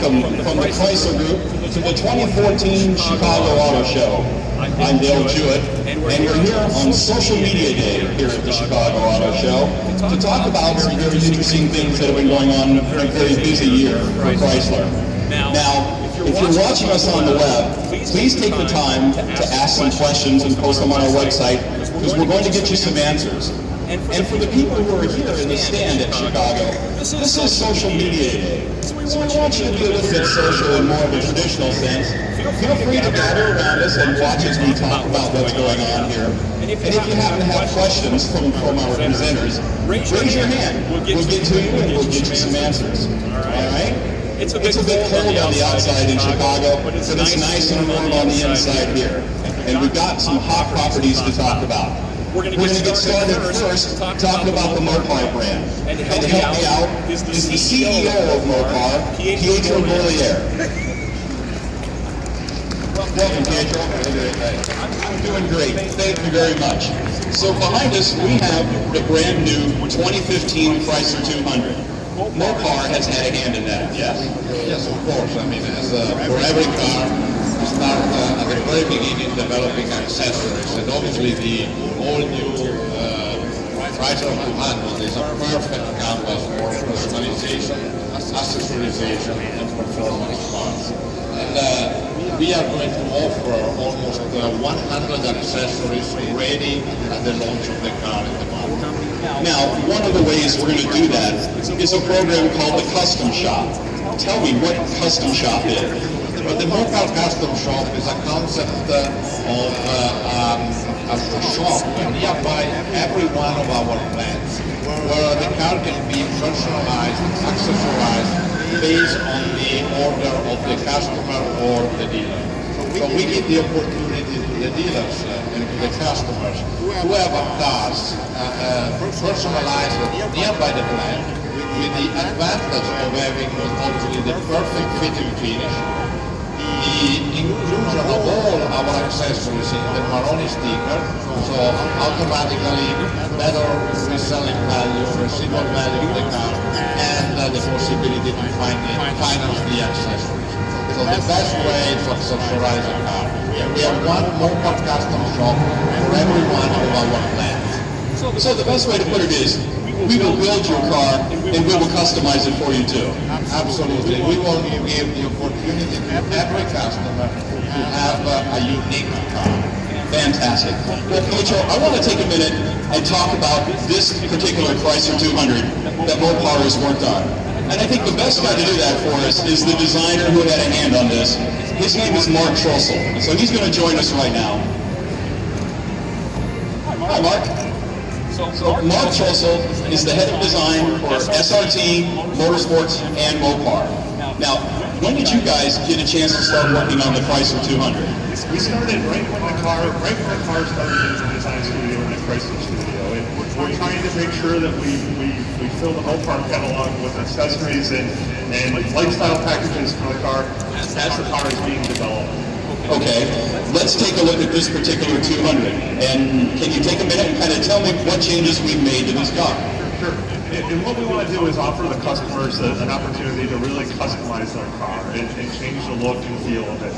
welcome from the Chrysler Group to the 2014 Chicago Auto Show. I'm Dale Jewett, and we're here on Social Media Day here at the Chicago Auto Show to talk about some very interesting things that have been going on in a very busy year for Chrysler. Now, if you're watching us on the web, please take the time to ask some questions and post them on our website, because we're going to get you some answers. And for the people who are here in the stand at Chicago, this is Social Media Day. So we want you to be a little bit social in more of a traditional sense. Feel free to gather around us and watch as we talk about what's going on here. And if you happen to have questions from our presenters, raise your hand. We'll get to you and we'll get you some answers. All right? It's a bit cold on the outside in Chicago, but it's nice and warm on the inside here. And we've got some hot properties to talk about. We're going to get started first talking about the Mopar brand. And to help me out is the CEO of Mopar, Pietro Bollier. Welcome, Pietro. I'm doing great. Thank you very much. So behind us, we have the brand new 2015 Chrysler 200. Mopar has had a hand in that, yes? Yes, of course. I mean, as for every car, we start at the very beginning developing accessories, and obviously the all-new Chrysler 200 is a perfect canvas for personalization, accessorization, and performance cars. And we are going to offer almost 100 accessories ready at the launch of the car in the market. Now, one of the ways we're going to do that is a program called the Custom Shop. Tell me what Custom Shop is. The Mopar Custom Shop is a concept of a shop nearby every one of our plants, where the car can be personalized, accessorized, based on the order of the customer or the dealer. So we give the opportunity to the dealers and to the customers who have cars personalized nearby the plant, with the advantage of having obviously the perfect fitting finish, the inclusion of all our accessories in the Maroni sticker, so automatically better reselling value, residual value of the car, and the possibility to finance the accessories. So the best way to accessorize a car. We have one Mopar custom shop for every one of our plants. So the best way to put it is, we will build your car and we will customize it for you too. Absolutely. We will give the opportunity to every customer to have a unique car. Fantastic. Well, Pietro, I want to take a minute and talk about this particular Chrysler 200 that Mopar has worked on. And I think the best guy to do that for us is the designer who had a hand on this. His name is Mark Trossel. So he's going to join us right now. Hi, Mark. So Mark Trossel is the head of design for SRT, Motorsports, and Mopar. Now, when did you guys get a chance to start working on the Chrysler 200? We started right when the car started in the design studio in the Chrysler studio. And we're trying to make sure that we fill the Mopar catalog with accessories and lifestyle packages for the car as the car is being developed. Okay, let's take a look at this particular 200. And can you take a minute and kind of tell me what changes we've made to this car? Sure. And what we want to do is offer the customers an opportunity to really customize their car and change the look and feel of it.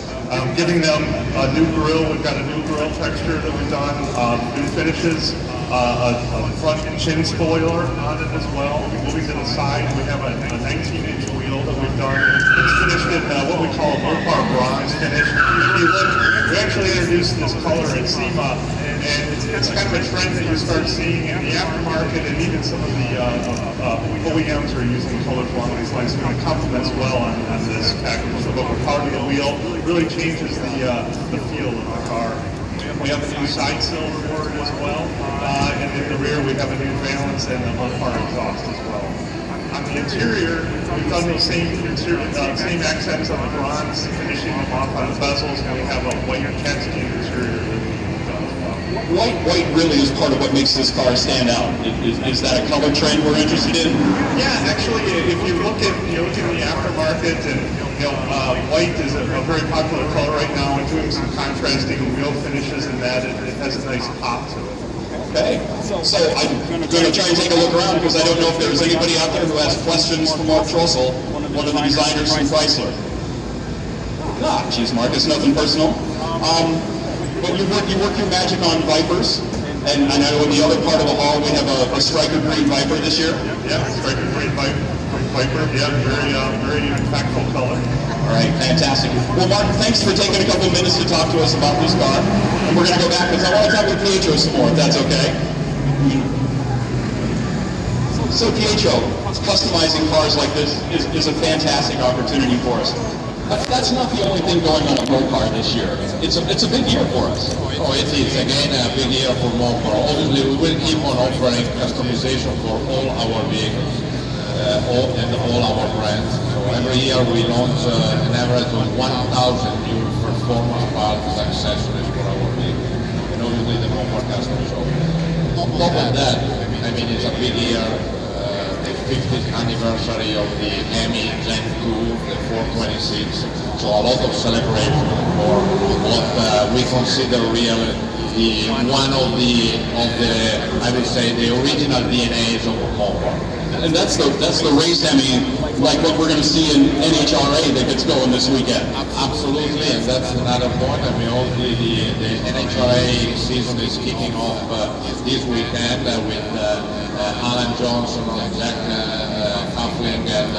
Giving them a new grille. We've got a new grille texture that we've done, new finishes, a front and chin spoiler on it as well. Moving to the side, we have a 19-inch wheel that we've done. It's finished in what we call a Mopar bronze finish. We actually introduced this color at SEMA, and it's kind of a trend that you start seeing in the aftermarket, and even some of the OEMs are using colors along these lines. So it complements well on this package. So the part of the wheel really changes the feel of the car. We have a new side cylinder board as well, and in the rear we have a new valance and a Mopar exhaust as well. On the interior, we've done those same accents on the bronze, finishing them off on the bezels, and we have a white casting interior that we've done as well. White really is part of what makes this car stand out. Is that a color trend we're interested in? Yeah, actually, if you look at the aftermarket, and white is a very popular color right now, and doing some contrasting wheel finishes in that, it has a nice pop to it. Okay, so I'm going to try and take a look around because I don't know if there's anybody out there who has questions for Mark Trossel one of the designers from Chrysler. Ah, geez, Marcus, nothing personal. But you work your magic on Vipers, and I know in the other part of the hall we have a striker green Viper this year. Yeah, striker green Viper. Yeah, very impactful color. All right, fantastic. Well, Martin, thanks for taking a couple minutes to talk to us about this car. And we're going to go back because I want to talk with Pietro some more, if that's okay. So Pietro, customizing cars like this is a fantastic opportunity for us. But that's not the only thing going on at Mopar this year. It's a big year for us. Oh, it is, again, a big year for Mopar. Obviously, we will keep on offering customization for all our vehicles and all our brands. So every year we launch an average of 1,000 new performance parts and accessories for our vehicles. And obviously the Mopar Custom Shop. On top of that, I mean, it's a big year. The 50th anniversary of the Hemi Gen 2, the 426. So a lot of celebration for what we consider really one of the I would say the original DNAs of Mopar. And that's the race Hemi, like what we're going to see in NHRA that gets going this weekend. Absolutely, and that's another point. I mean, obviously the NHRA season is kicking off this weekend with Alan Johnson and Jack Coughlin and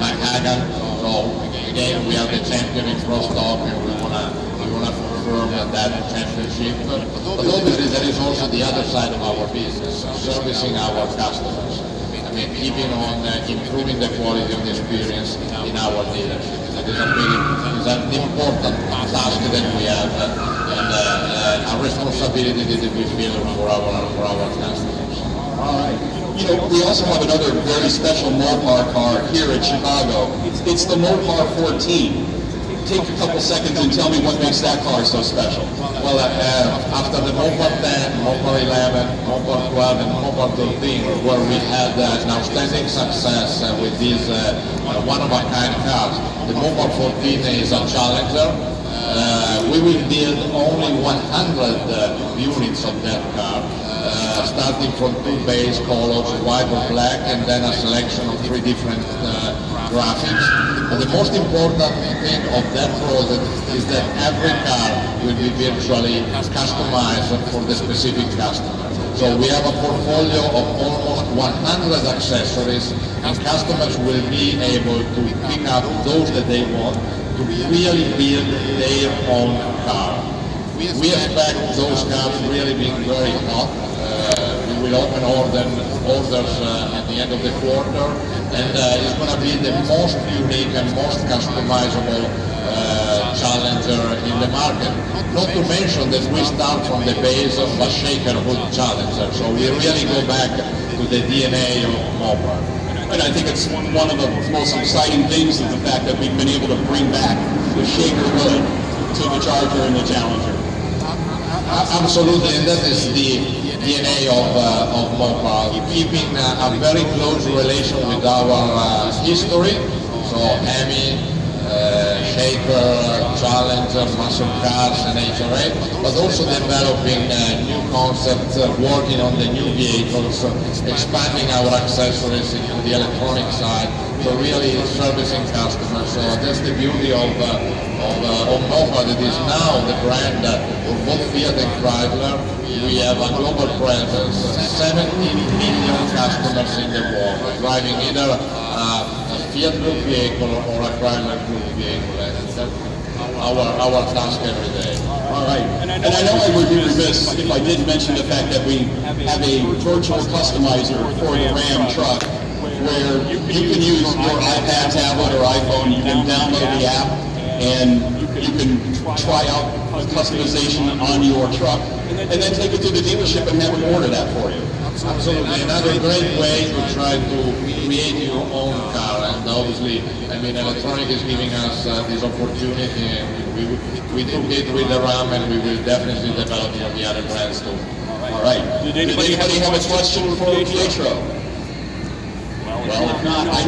Mike Hagan. So again, we are the champion in cross stock, and we wanna confirm that championship. But obviously, there is also the other side of our business, servicing our customers. I mean, keeping on improving the quality of the experience in our dealership. It is an important task that we have, and a responsibility that we feel for our customers. All right. You know, we also have another very special Mopar car here at Chicago. It's the Mopar 14. Take a couple seconds and tell me what makes that car so special. Well, after the Mopar 10, Mopar 11, Mopar 12, and Mopar 13, where we had an outstanding success with these one-of-a-kind cars, the Mopar 14 is a challenger. We will build only 100 units of that car, starting from two base colors, white or black, and then a selection of three different graphics. But the most important thing of that project is that every car will be virtually customized for the specific customer. So we have a portfolio of almost 100 accessories, and customers will be able to pick up those that they want to really build their own car. We expect those cars really being very hot. We will open orders at the end of the quarter, and it's going to be the most unique and most customizable Challenger in the market. Not to mention that we start from the base of a shaker hood Challenger, so we really go back to the DNA of Mopar. And I think it's one of the most exciting things is the fact that we've been able to bring back the shaker hood to the Charger and the Challenger. Absolutely, and that is the DNA of Mopar, keeping a very close relation with our history. So Hemi, Shaker, Challenger, muscle cars, and HRA, but also developing new concepts, working on the new vehicles, expanding our accessories into the electronic side, so really servicing customers. So that's the beauty of Mopar, that is now the brand of both Fiat and Chrysler. We have a global presence, 17 million customers in the world, driving either a Fiat Group vehicle or a Chrysler Group vehicle. That's our task every day. All right. And I know I would be remiss if I didn't mention the fact that we have a virtual customizer for the Ram truck, where you can use your iPad, tablet, or iPhone. You can download the app, and you can try out customization on your truck, and then take it to the dealership and have them order that for you. Absolutely, another great way to try to create your own car, and obviously, I mean, electronic is giving us this opportunity, and we took it with the Ram, and we will definitely develop for the other brands too. All right. Did anybody have a question for Pietro? Well, if not, I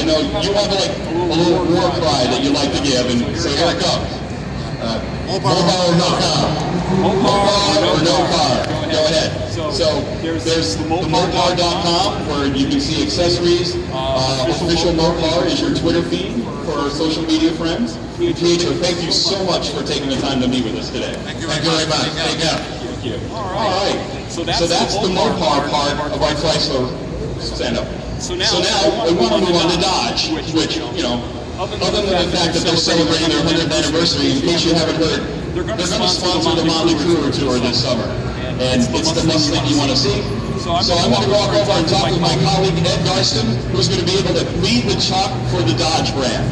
know you have like a little war cry that you like to give, and so here it comes. Mopar.com. Mopar or no car. Go ahead. So there's the Mopar.com where you can see accessories. Official Mopar is your Twitter feed for social media friends. Pietro, thank you so much for taking the time to meet with us today. Thank you very much. Take care. Thank you. All right. So that's the Mopar part of our Chrysler stand-up. So now we want to move on to Dodge, which, you know, other than the fact that they're celebrating their 100th anniversary, in case you haven't heard, they're going to sponsor the Walk-Thru tour this summer. And it's the best thing you want to see. So I'm going to walk over and talk with my colleague Ed Garston, who's going to be able to lead the chalk for the Dodge brand.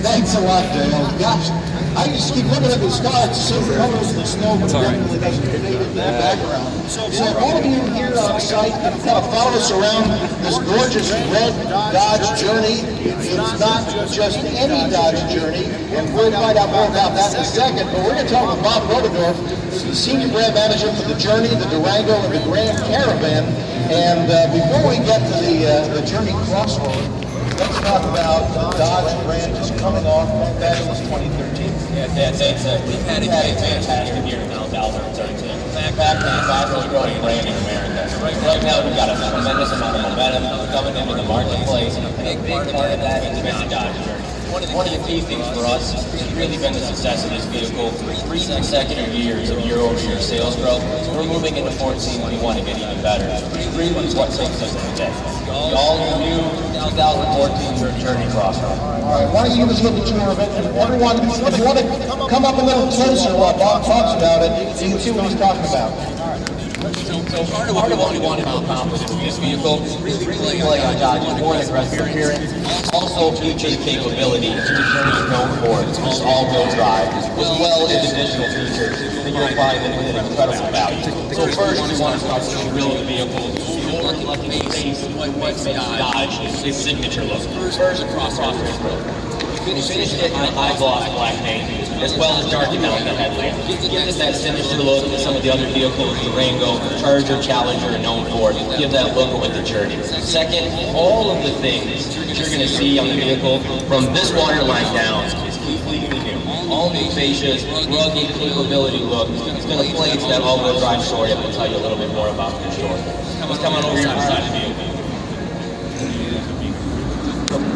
Thanks a lot, Dale. Gosh, I just keep looking at this car. It's so colors in the snow, but it definitely doesn't fit in the background. So all of you here on site can kind of follow us around this gorgeous red Dodge Journey. It's not just any Dodge Journey, and we'll find out more about that in a second. But we're going to talk with Bob Rodendorf, who's the senior brand manager for the Journey, the Durango, and the Grand Caravan. And before we get to the Journey crossover, let's talk about the Dodge brand just coming off of fabulous 2013. Yeah, we've had a fantastic year in 2013. In fact, the fastest growing brand in America. Right now, we've got a tremendous amount of momentum coming into the marketplace, and a big part of that has been the Dodge Journey. One of the key things for us has really been the success of this vehicle. 3 consecutive years of year-over-year sales growth. So we're moving into 14, we want to get even better. Which really is what takes us today. The all-new 2014 Journey Crossover. All right, why don't you give us a little tour of it? Everyone, if you want to come up a little closer while Bob talks about it, so you can see what he's talking about. So part of what we wanted to accomplish with this vehicle is really like our Dodge's more aggressive appearance, also features capability that the Journey is known for, this all-wheel drive, as well as additional features that you'll find with an incredible value. So first, we want to start with the grill of the vehicle. The face of what makes Dodge its signature look. First, across the grill. We finished it in a high-gloss black paint, as well as darkening out the headlamp. Give us that sinister look that some of the other vehicles, Durango, Charger, Challenger, are known for. Give that look with the Journey. Second, all of the things that you're going to see on the vehicle, from this waterline down, is completely new. All new fascias, rugged capability look. It's going to play into that all-wheel drive story. I'm going to tell you a little bit more about the story. Let's come on over here inside the vehicle.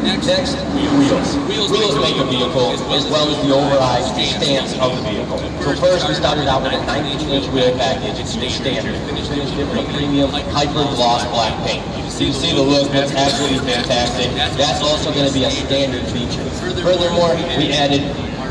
Next, wheels. Wheels make a vehicle as well as the overall stance of the vehicle. So first we started out with a 19-inch wheel package. It's standard. Finished with a premium hyper-gloss black paint. So you see the look, that's absolutely fantastic. That's also going to be a standard feature. Furthermore, we added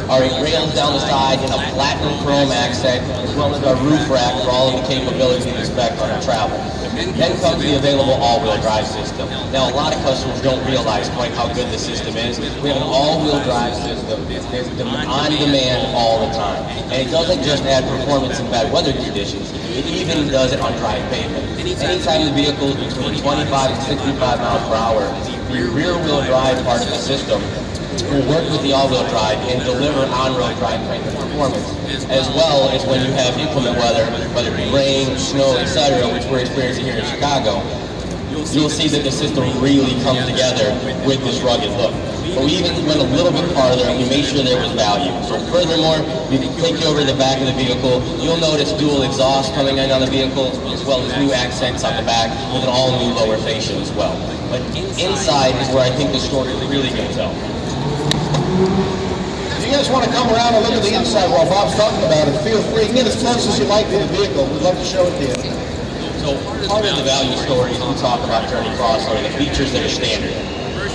our rails down the side in a platinum chrome accent, as well as our roof rack for all of the capabilities we expect on our travel. Then comes the available all-wheel drive system. Now, a lot of customers don't realize quite how good the system is. We have an all-wheel drive system that's on demand all the time. And it doesn't just add performance in bad weather conditions, it even does it on dry pavement. Anytime the vehicle is between 25 and 65 miles per hour, the rear-wheel drive part of the system will work with the all-wheel drive and deliver on-road drivetrain performance, as well as when you have inclement weather, whether it be rain, snow, etc., which we're experiencing here in Chicago. You'll see that the system really comes together with this rugged look. But we even went a little bit farther and we made sure there was value. So furthermore, we take you over to the back of the vehicle. You'll notice dual exhaust coming in on the vehicle, as well as new accents on the back with an all-new lower fascia as well. But inside is where I think the story is really going to tell. If you guys want to come around and look at the inside while Bob's talking about it, feel free. You can get as close as you like to the vehicle. We'd love to show it to you. So part of the value story is we talk about Journey Crossover, the features that are standard.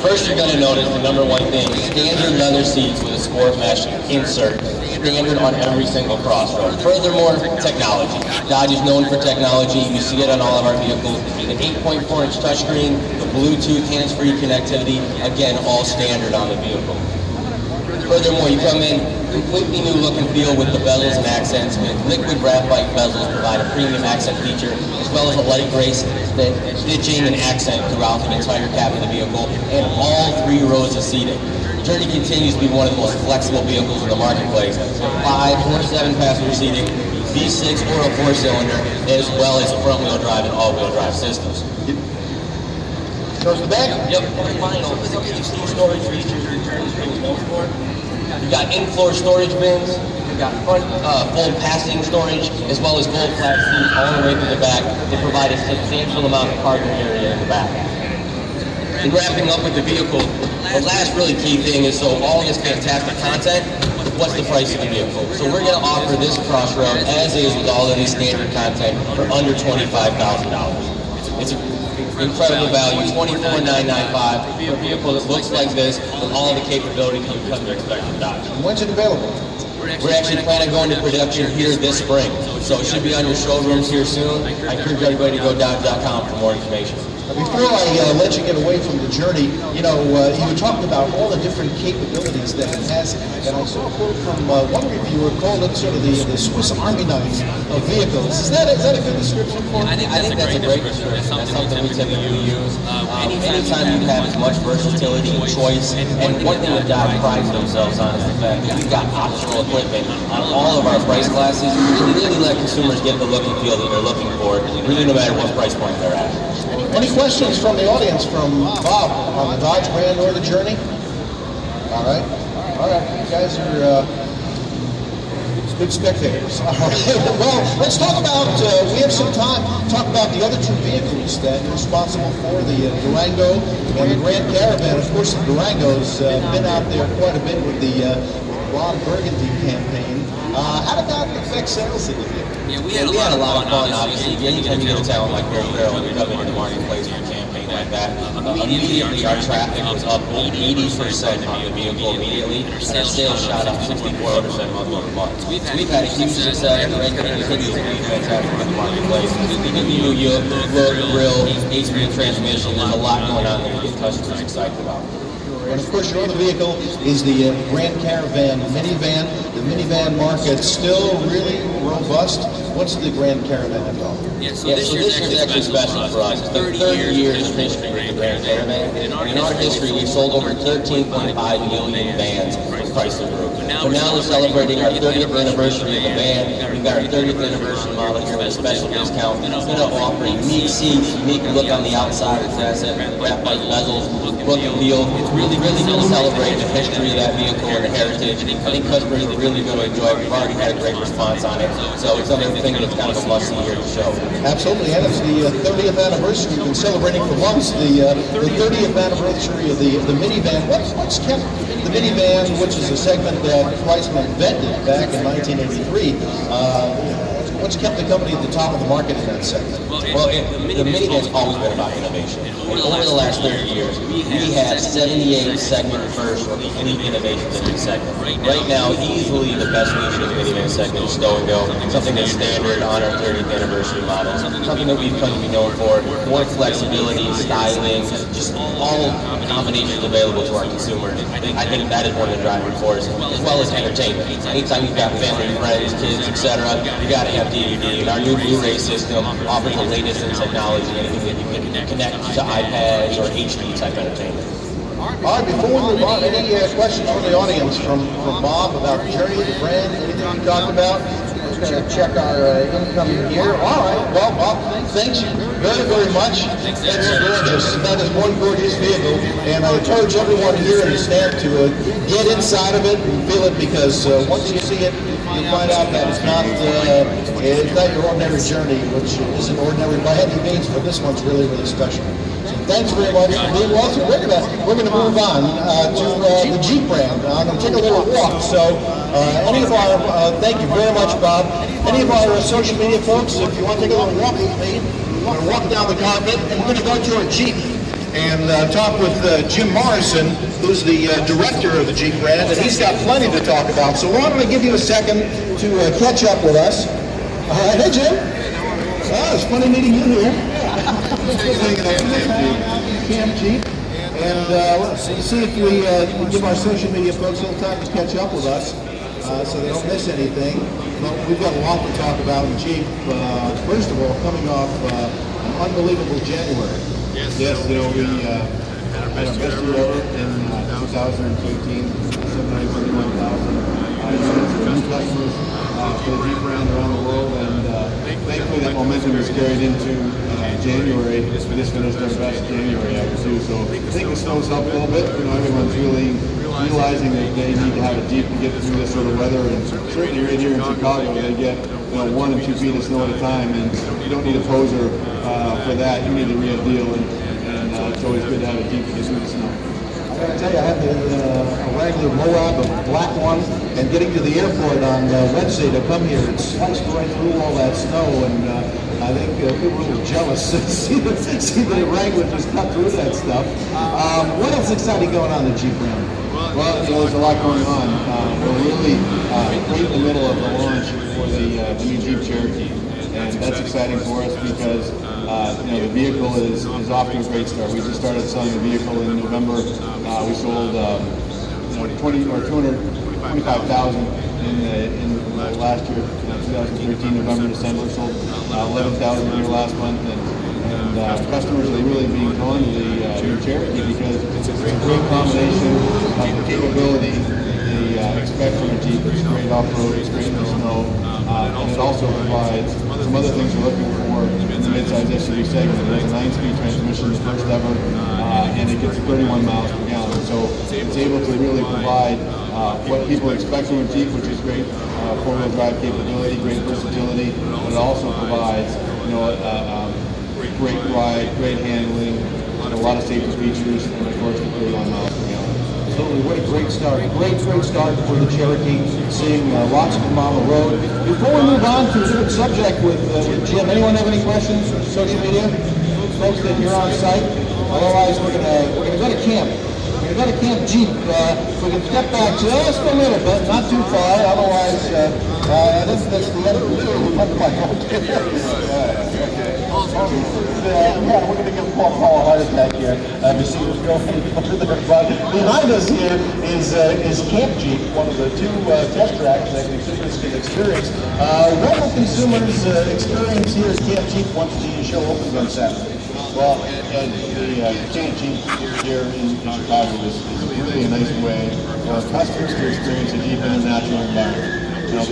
First, you're going to notice the number one thing, standard leather seats with a sport mesh insert, standard on every single Crossroad. Furthermore, technology. Dodge is known for technology. You see it on all of our vehicles. The 8.4-inch touchscreen, the Bluetooth hands-free connectivity, again, all standard on the vehicle. Furthermore, you come in completely new look and feel with the bezels and accents, with liquid graphite bezels provide a premium accent feature, as well as a light gray stitching and accent throughout the entire cabin of the vehicle, and all 3 rows of seating. Journey continues to be one of the most flexible vehicles in the marketplace, with 5 or 7 passenger seating, V6 or a 4-cylinder, as well as front-wheel drive and all-wheel drive systems. Goes to the back? Yep. And final, storage features your Journey is known for. You've got in-floor storage bins, We've got front full passing storage as well as full flat seats all the way through the back. They provide a substantial amount of cargo area in the back. And wrapping up with the vehicle, the last really key thing is, so all this fantastic content, what's the price of the vehicle? So we're going to offer this Crossroad as is with all of these standard content for under $25,000. It's an incredible value, $24,995 for a vehicle that looks like this with all the capabilities you come to expect from Dodge. When's it available? We're actually planning on going to production here this spring, so it should be on your showrooms here soon. I encourage everybody to go Dodge.com for more information. Before I let you get away from the journey, you talked about all the different capabilities that it has, and I saw a quote from one reviewer called it sort of the Swiss Army knife of vehicles. Is that a good description for it? I think that's a great description. That's something we typically use. Anytime you have as much versatility and choice, and one thing that Dodge prides themselves on is the fact that we've got optional equipment on all of our price classes. We really let consumers get the look and feel that they're looking for, really no matter what price point they're at. Any questions from the audience, from Bob, on the Dodge brand or the Journey? All right. You guys are good spectators. All right. Well, let's talk about, we have some time to talk about the other two vehicles that are responsible for, the Durango and the Grand Caravan. Of course, the Durango's been out there quite a bit with the Ron Burgundy campaign. How did that affect sales of the vehicle? Yeah, we had a lot of fun, obviously. Anytime you get a talent like Bill Farrell and you're coming into the marketplace for a campaign like that, immediately our traffic was up 80% on the vehicle immediately, and our sales shot up 64% month-over-month. So we've had a huge success, and we're continuing to be fantastic in the marketplace. Even the new look, grill, 8-speed transmission, there's a lot going on that we get customers excited about. And of course, your other vehicle is the Grand Caravan minivan. The minivan market still really robust. What's the Grand Caravan about? Yeah, so this year's actually special for us. It's been 30 years of history with the Grand Caravan. In our history, we've sold over 13.5 million vans with Chrysler Group. So now we're celebrating our 30th anniversary of the van. We've got our 30th anniversary model here with a special discount. It's going to offer unique seats, unique look on the outside, it's asset, graphite bezels, look and feel. It's really going to celebrate the history of that vehicle and the heritage. I think customers are really going to enjoy it. We've already had a great response on it. So it's something that's kind of a must-see here to show. Absolutely, and it's the 30th anniversary. We've been celebrating for months the 30th anniversary of the minivan. What's kept the minivan, which is a segment that Chrysler invented back in 1983, what's kept the company at the top of the market in that segment? Well, the minivan's always been about innovation. And over the last 30 years, we have 78 segment first or any innovations in each segment. Right now, easily the best feature of the minivan segment is stow and go, something that's standard on our 30th anniversary model, something that we've come to be known for, more flexibility, styling, just all combinations available to our consumers. I think that is one of the driving forces, as well as entertainment. Anytime you've got family, friends, kids, etc., you got to have DVD, and our new Blu-ray system offers the latest in technology, anything that you can connect to iPads or HD type entertainment. All right, before we move on, any questions from the audience, from Bob about the Journey, the brand, anything we talked about? We're just going to check our incoming here. All right, well, Bob, thank you very, very much. That's gorgeous. That is one gorgeous vehicle, and I encourage everyone here in the stand to get inside of it and feel it, because once you see it, you'll find out that it's not your ordinary Journey, which isn't ordinary by any means, but this one's really, really special. So thanks very much for being with us. We're going to move on to the Jeep brand. I'm going to take a little walk. So any of our, thank you very much, Bob. Any of our social media folks, if you want to take a little walk with me, we're going to walk down the carpet, and we're going to go to our Jeep and talk with Jim Morrison, who's the director of the Jeep brand, and he's got plenty to talk about. So why don't I give you a second to catch up with us. Hey, Jim. It's funny meeting you here. Camp Jeep. And let's see if we give our social media folks a little time to catch up with us so they don't miss anything. But we've got a lot to talk about in Jeep. First of all, coming off an unbelievable January. Yes, we had our best year ever in 2015, 731,000 new customers for the Jeep brand around the world, and thankfully that momentum is carried into January. We just finished our best January ever too, so I think the snow's helped a little bit. Everyone's really realizing that they need to have a Jeep to get through this sort of weather, and certainly right here in Chicago, they get 1 and 2 feet of snow at a time, and you don't need a poser for that. You need the real deal, and it's always good to have a Jeep to get through the snow. I gotta tell you, I had a Wrangler Moab, a black one, and getting to the airport on Wednesday to come here, it sliced right through all that snow, and I think people were a little jealous to see the Wrangler just cut through that stuff. What else exciting going on in the Jeep Ram? Well, there's a lot going on. We're really right in the middle of the launch for the new Jeep Cherokee, and that's exciting for us because the vehicle is off to a great start. We just started selling the vehicle in November. We sold 225,000 in last year, 2013, November, December. Sold 11,000 in the last month, and customers are really being drawn to the new Cherokee because it's a great combination of the capability they expect from a Jeep. It's great off-road, it's great in the snow, and it also provides some other things we're looking for in the mid-size SUV segment. There's a 9-speed transmission, the first ever, and it gets 31 miles per gallon. So it's able to really provide what people expect from a Jeep, which is great four-wheel drive capability, great versatility, but it also provides great ride, great handling, a lot of safety features, and of course the 31 miles per gallon. Absolutely, what a great start. Great start for the Cherokee, seeing lots of them on the road. Before we move on to a different subject with Jim, anyone have any questions from social media? Folks that you're on site? Otherwise, we're gonna go to camp. We're gonna go to Camp Jeep. We can step back just a little bit, not too far. Otherwise, that's the end of we're going to give Paul a heart attack here to see what's going further. But behind us here is Camp Jeep, one of the two test tracks that consumers can experience. What will consumers experience here at Camp Jeep once the show opens on Saturday? Well, the Camp Jeep here in Chicago is really a nice way for our customers to experience a Jeep in a natural environment.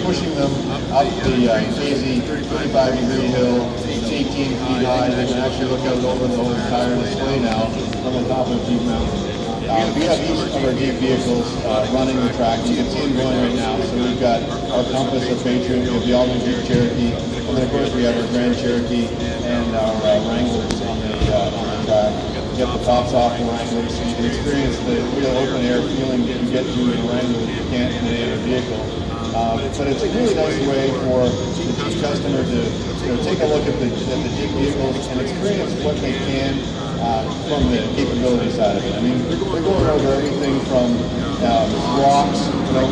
Pushing them up the hazy 35-degree hill, it's 18 feet high. They can actually look out over the whole entire display now from the top of Jeep Mountain. We have each of our Jeep vehicles running the track. You can see them going right now. So we've got our Compass, our Patriot, we have the all-new Jeep Cherokee, and then of course we have our Grand Cherokee and our Wranglers on the track. Get the tops off the Wranglers so you can experience the real open air feeling that you get to in a Wrangler that you can't in any other vehicle. But it's a really nice way for the Jeep customer to take a look at the Jeep vehicles and experience what they can from the capability side of it. I mean, we're going over everything from walks,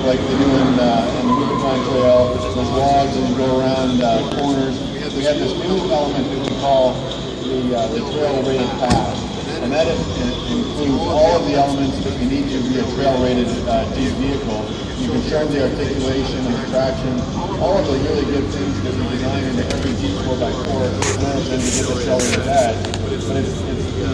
like they do in the Rubicon Trail. There's logs and you go around corners. We have this new element that we call the trail-rated pass. And that includes all of the elements that you need to be a trail-rated Jeep vehicle. You can show the articulation and the traction, all of the really good things that we design into every Jeep 4x4 in order to get the trail-rated badge. But it's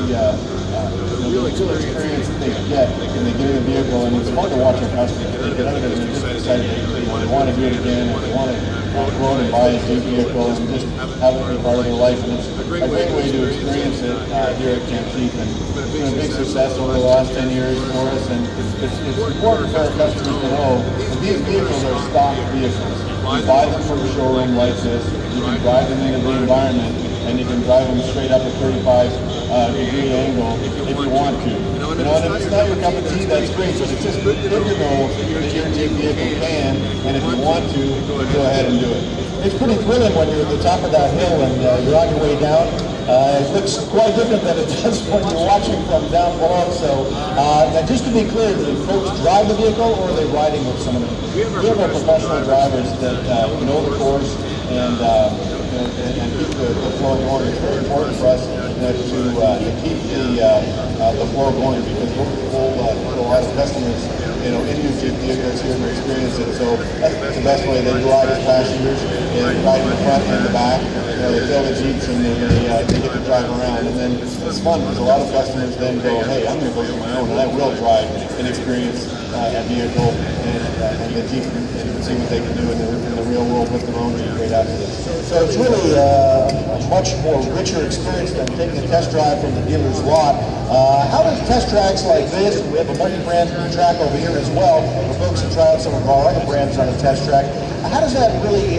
the really cool experience that they get when they get in the vehicle, and it's fun to watch our customers. They get out of it and they're just excited. They want to do it again, and they want to go out and buy a Jeep vehicle and just have it be part of their life. And it's a great way to experience it here at Camp Jeep. And it's been a big success over the last 10 years for us, and it's important for our customers to know that these vehicles are stock vehicles. You buy them from a showroom like this, you can drive them into the environment, and you can drive them straight up a 35-degree angle if you want to. And if it's not your cup of tea, that's great, but it's just good to know that your Jeep vehicle can, and if you want to, go ahead and do it. It's pretty thrilling when you're at the top of that hill and you're on your way down. It looks quite different than it does when you're watching from down below. So, now just to be clear, do folks drive the vehicle or are they riding with some of them? We have our professional drivers that know the course and keep the flow going. It's very important for us to keep the flow going because we'll a lot of customers in your Jeep vehicles here to experience it. So that's the best way. They ride as passengers and ride in the front and the back. they fill the Jeeps and they get to drive around. And then it's fun because a lot of customers then go, hey, I'm going to go get my own, and I will drive and experience a vehicle and the Jeep and see what they can do in the real world with their own great accidents. So it's really a much more richer experience than taking a test drive from the dealer's lot. How does test tracks like this, and we have a multi-brand track over here as well, for folks to try out some of our other brands on a test track, how does that really,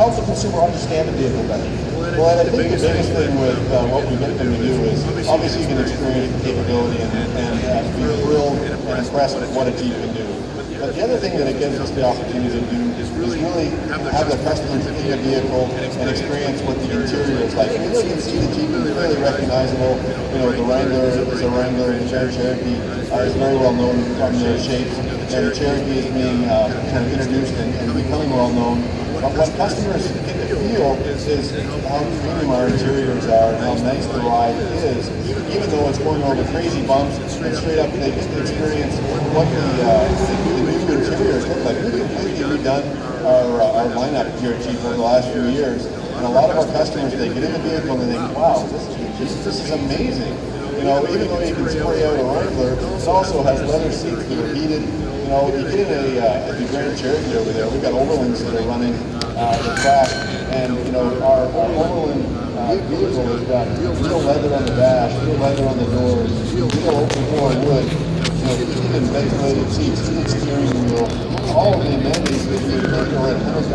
help the consumer understand the vehicle better? Well, I think the biggest thing with what we get them to do is obviously you can experience the capability and be thrilled and impressed with what a Jeep can do. But the other thing that it gives us the opportunity to do is really have the customers in the vehicle and experience what the interior is like. When you look and see the Jeep, it's really recognizable. The Wrangler is a Wrangler, and the Jeep Cherokee is very well known from their shapes. And the Cherokee is being kind of introduced and becoming well known. But what customers get to feel is how premium our interiors are and how nice the ride is, even though it's going over crazy bumps and straight up they get to experience what the new interiors look like. We've completely redone our lineup here at Jeep over the last few years, and a lot of our customers, they get in the vehicle and they think, wow, this is amazing. Even though you can spray out a Wrangler, it also has leather seats that are heated. You get in the Grand Cherokee over there, we've got Overlands that are running the track, and our Overland vehicle has got real leather on the dash, real leather on the doors, real open floor wood, heated and ventilated seats, heated steering wheel. All of the amenities that you would think are at $100,000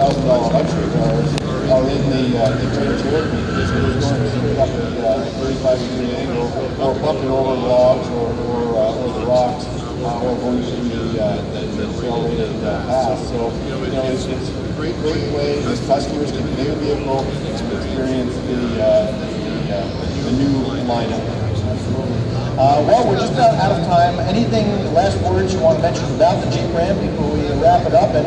luxury cars are in the Grand Cherokee. So there's going to be up at a 35-degree angle, or bumping over logs or the rocks, or going through the accelerated path. So it's a great way that customers can get in a vehicle to experience the new lineup. Well, we're just about out of time. Anything, last words you want to mention about the Jeep brand before we wrap it up? And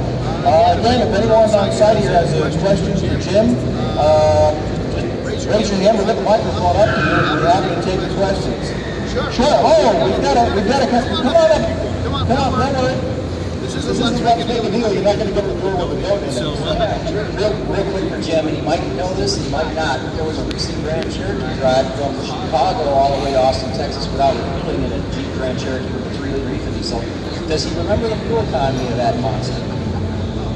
again, if anyone on site here has questions for Jim, just raise your hand. We'll get the microphone up to you. We're happy to take your questions. Sure. Oh, we've got a customer. Come on up. Come on, don't worry. This isn't about to make a deal. You're not going to go to the door with a goat in it. Real quick for Jim, and he might know this, he might not. There was a recent Grand Cherokee drive from Chicago all the way to Austin, Texas, without putting in a Jeep Grand Cherokee with a 3-liter E50. So, does he remember the fuel economy of that monster?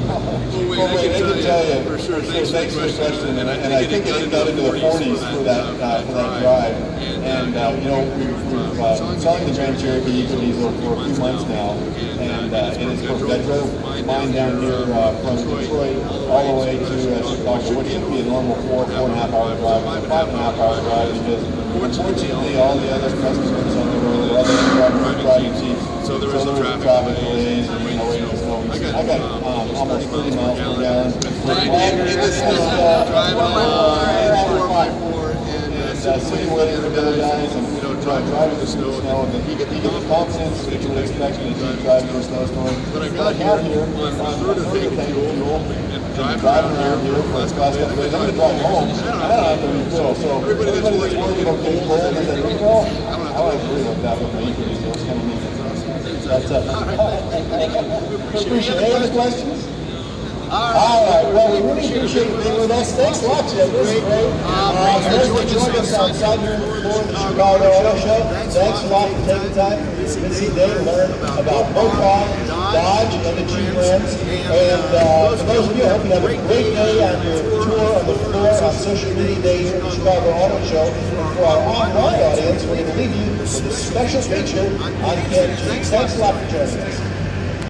Well, I can tell you for sure. Thanks for the question, and I think it got into the 40s for that drive. And we've been selling the Grand Cherokee Eco Diesel for a few months now, and it's perfect. I drove mine down here from Detroit all the way to Chicago, which should be a normal 4.5 hour drive, 5.5 hour drive, because unfortunately all the other customers on the road, other driving Jeeps, so there was traffic delays and waiting for snow. I got almost 30 miles per gallon. In the snow, driving on my 4x4 and sitting waiting for the other guys and driving the snow, and you get the confidence that you would expect in a Jeep driving in a snowstorm. But I got here on a third of tank of fuel and driving around here for the last couple of days. I'm going to drive home. I don't have to refill. So everybody that's worried about getting cold and then refill, I don't have to worry about that with my Eco Diesel. It's kind of neat. That's it. Appreciate it. Any other questions? All right. Well, we really appreciate you being with us. Thanks a lot, Jim. This is great. Thanks for joining us outside here for the Chicago Auto Show. Thanks a lot for taking time for this busy day to learn about Mopar, Dodge, and the Jeep brands. And for those of you, I hope you have a great day on your tour on the floor on Social Media Day here at the Chicago Auto Show. And for our online audience, we're going to leave you with a special feature on Jeep. Thanks a lot for joining us.